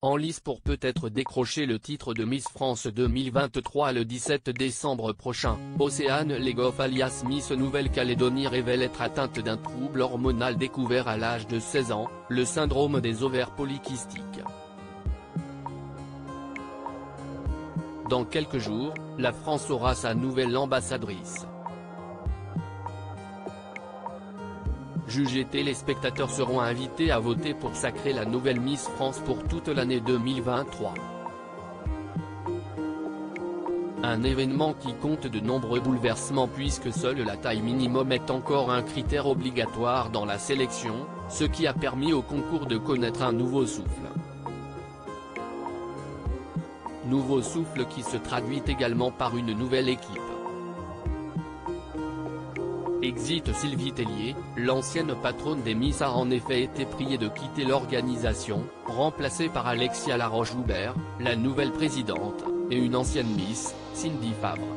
en lice pour peut-être décrocher le titre de Miss France 2023 le 17 décembre prochain. Océane Legoff alias Miss Nouvelle-Calédonie révèle être atteinte d'un trouble hormonal découvert à l'âge de 16 ans, le syndrome des ovaires polykystiques. Dans quelques jours, la France aura sa nouvelle ambassadrice. Juges et téléspectateurs seront invités à voter pour sacrer la nouvelle Miss France pour toute l'année 2023. Un événement qui compte de nombreux bouleversements puisque seule la taille minimum est encore un critère obligatoire dans la sélection, ce qui a permis au concours de connaître un nouveau souffle. Nouveau souffle qui se traduit également par une nouvelle équipe. Exit Sylvie Tellier, l'ancienne patronne des Miss a en effet été priée de quitter l'organisation, remplacée par Alexia Laroche-Joubert, la nouvelle présidente, et une ancienne Miss, Cindy Fabre.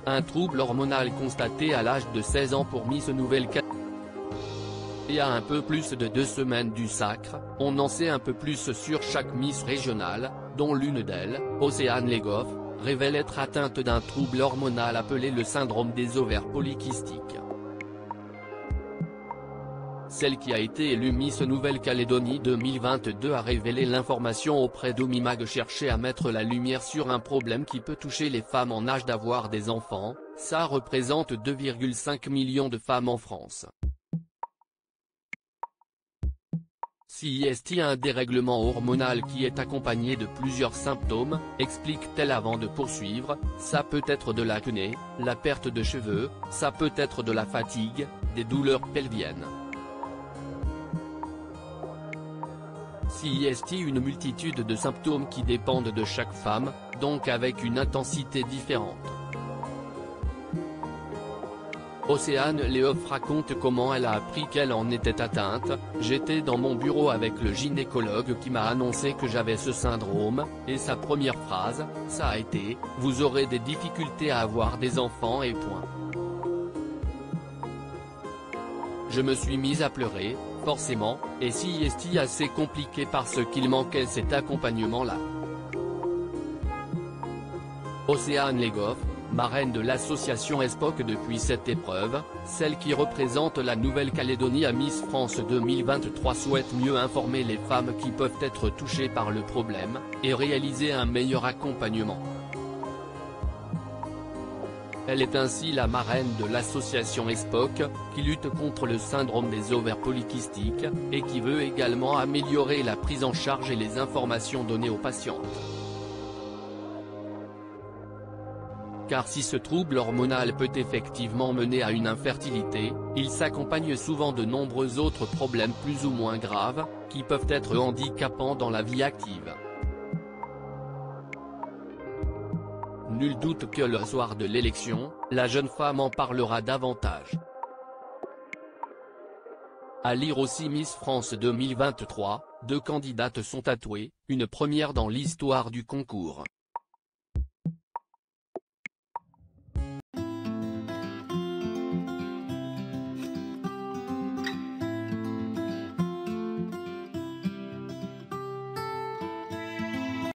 Un trouble hormonal constaté à l'âge de 16 ans pour Miss Nouvelle-Calédonie. Et à un peu plus de 2 semaines du sacre, on en sait un peu plus sur chaque Miss régionale, dont l'une d'elles, Océane Legoff, révèle être atteinte d'un trouble hormonal appelé le syndrome des ovaires polykystiques. Celle qui a été élue Miss Nouvelle-Calédonie 2022 a révélé l'information auprès d'Omimag, cherchait à mettre la lumière sur un problème qui peut toucher les femmes en âge d'avoir des enfants, ça représente 2,5 millions de femmes en France. CIST, un dérèglement hormonal qui est accompagné de plusieurs symptômes, explique-t-elle avant de poursuivre, ça peut être de l'acné, la perte de cheveux, ça peut être de la fatigue, des douleurs pelviennes. CIST, une multitude de symptômes qui dépendent de chaque femme, donc avec une intensité différente. Océane Legoff raconte comment elle a appris qu'elle en était atteinte. J'étais dans mon bureau avec le gynécologue qui m'a annoncé que j'avais ce syndrome, et sa première phrase, ça a été « Vous aurez des difficultés à avoir des enfants et point ». Je me suis mise à pleurer, forcément, et CIST assez compliqué parce qu'il manquait cet accompagnement-là. Océane Legoff, marraine de l'association ESPOC depuis cette épreuve, celle qui représente la Nouvelle-Calédonie à Miss France 2023, souhaite mieux informer les femmes qui peuvent être touchées par le problème, et réaliser un meilleur accompagnement. Elle est ainsi la marraine de l'association ESPOC, qui lutte contre le syndrome des ovaires polykystiques, et qui veut également améliorer la prise en charge et les informations données aux patientes. Car si ce trouble hormonal peut effectivement mener à une infertilité, il s'accompagne souvent de nombreux autres problèmes plus ou moins graves, qui peuvent être handicapants dans la vie active. Nul doute que le soir de l'élection, la jeune femme en parlera davantage. À lire aussi Miss France 2023, 2 candidates sont tatouées, une première dans l'histoire du concours.